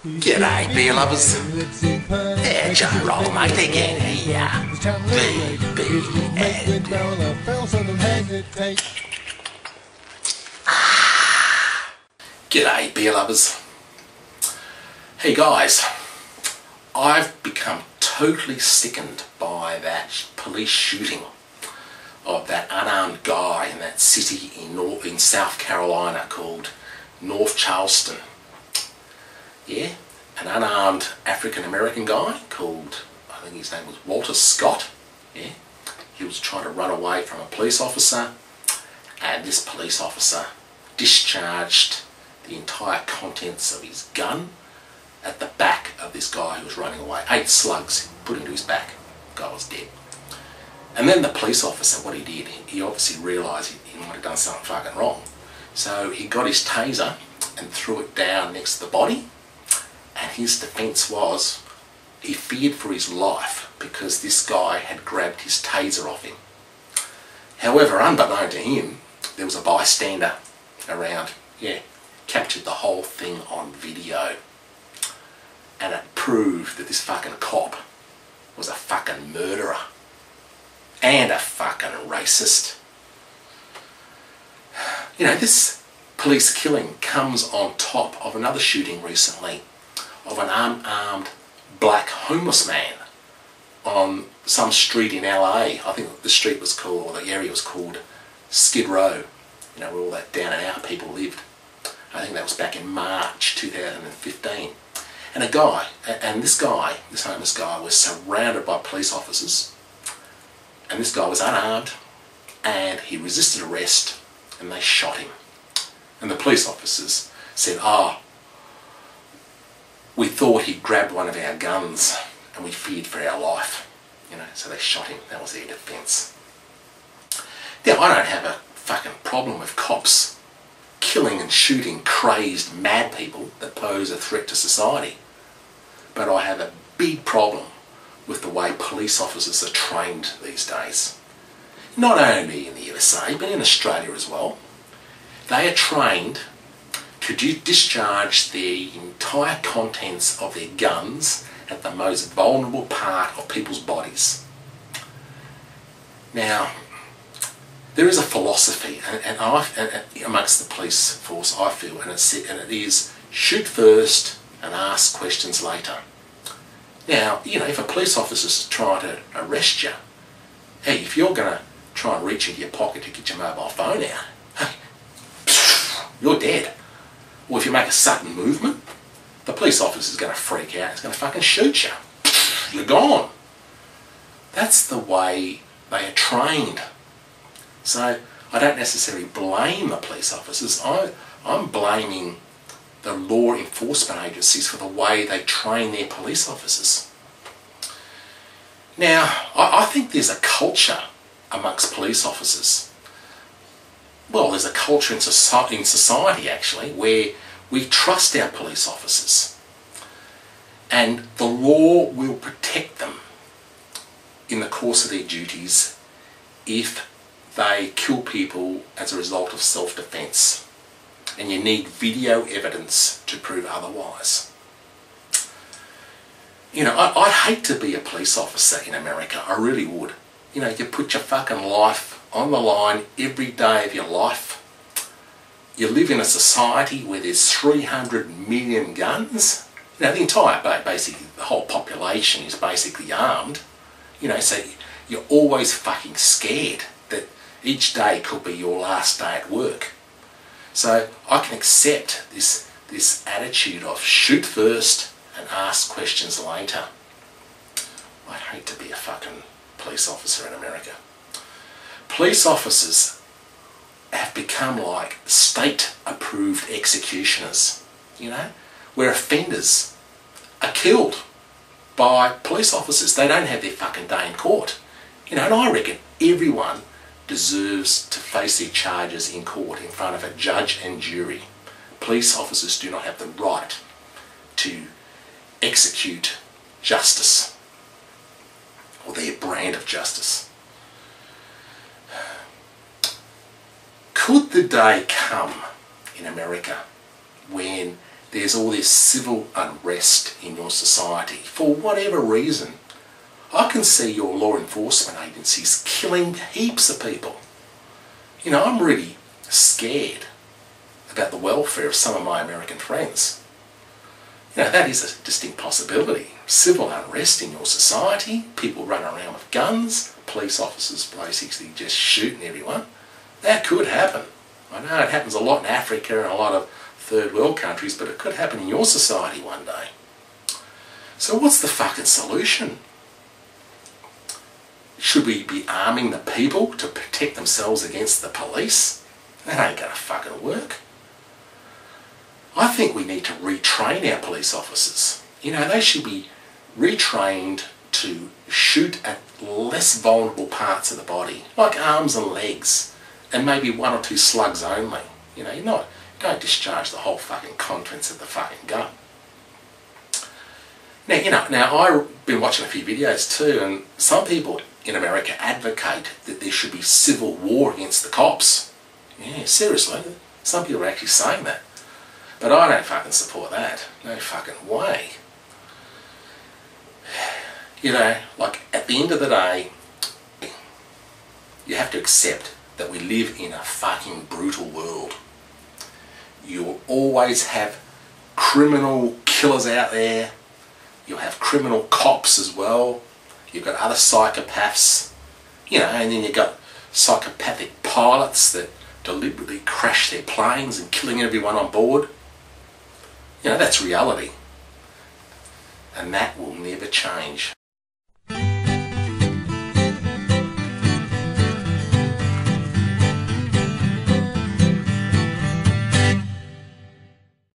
G'day, beer lovers. Yeah, Joe Roll, mate, again here. G'day, beer lovers. Hey guys, I've become totally sickened by that police shooting of that unarmed guy in that city in South Carolina called North Charleston. Yeah, an unarmed African-American guy called, I think his name was Walter Scott. Yeah, he was trying to run away from a police officer, and this police officer discharged the entire contents of his gun at the back of this guy who was running away. 8 slugs put into his back. The guy was dead. And then the police officer, what he did, he obviously realised he might have done something fucking wrong. So he got his taser and threw it down next to the body. And his defence was he feared for his life because this guy had grabbed his taser off him. However, unbeknown to him, there was a bystander around. Yeah, captured the whole thing on video. And it proved that this fucking cop was a fucking murderer. And a fucking racist. You know, this police killing comes on top of another shooting recently of an unarmed black homeless man on some street in LA. I think the street was called, or the area was called Skid Row. You know, where all that down and out people lived. I think that was back in March 2015. And this homeless guy was surrounded by police officers. And this guy was unarmed, and he resisted arrest, and they shot him. And the police officers said, we thought he grabbed one of our guns, and we feared for our life. You know, so they shot him. That was their defence. Now, I don't have a fucking problem with cops killing and shooting crazed mad people that pose a threat to society. But I have a big problem with the way police officers are trained these days. Not only in the USA, but in Australia as well. They are trained to discharge the entire contents of their guns at the most vulnerable part of people's bodies. Now, there is a philosophy, and amongst the police force, I feel, and it is shoot first and ask questions later. Now, you know, if a police officer's trying to arrest you, hey, if you're going to try and reach into your pocket to get your mobile phone out, hey, you're dead. Or if you make a sudden movement, the police officer's going to freak out. He's going to fucking shoot you. You're gone. That's the way they are trained. So I don't necessarily blame the police officers. I'm blaming the law enforcement agencies for the way they train their police officers. Now, I think there's a culture amongst police officers. Well, there's a culture in society actually where we trust our police officers, and the law will protect them in the course of their duties if they kill people as a result of self-defense. And you need video evidence to prove otherwise. You know, I'd hate to be a police officer in America. I really would. You know, you put your fucking life on the line every day of your life. You live in a society where there's 300 million guns. You know, the entire, basically, the whole population is basically armed. You know, so you're always fucking scared that each day could be your last day at work. So I can accept this attitude of shoot first and ask questions later. I'd hate to be a fucking police officer in America. Police officers have become like state-approved executioners, you know, where offenders are killed by police officers. They don't have their fucking day in court. You know, and I reckon everyone deserves to face their charges in court in front of a judge and jury. Police officers do not have the right to execute justice, or their brand of justice. Could the day come in America when there's all this civil unrest in your society for whatever reason, I can see your law enforcement agencies killing heaps of people. You know, I'm really scared about the welfare of some of my American friends. You know, that is a distinct possibility. Civil unrest in your society, people running around with guns, police officers basically just shooting everyone. That could happen. I know it happens a lot in Africa and a lot of third world countries, but it could happen in your society one day. So what's the fucking solution? Should we be arming the people to protect themselves against the police? That ain't gonna fucking work. I think we need to retrain our police officers. You know, they should be retrained to shoot at less vulnerable parts of the body, like arms and legs, and maybe 1 or 2 slugs only. You know, you don't discharge the whole fucking contents of the fucking gun. Now I've been watching a few videos too, and some people in America advocate that there should be civil war against the cops. Yeah, seriously, some people are actually saying that. But I don't fucking support that. No fucking way. You know, like, at the end of the day, you have to accept that we live in a fucking brutal world. You'll always have criminal killers out there. You'll have criminal cops as well. You've got other psychopaths. You know, and then you've got psychopathic pilots that deliberately crash their planes and killing everyone on board. You know, that's reality. And that will never change.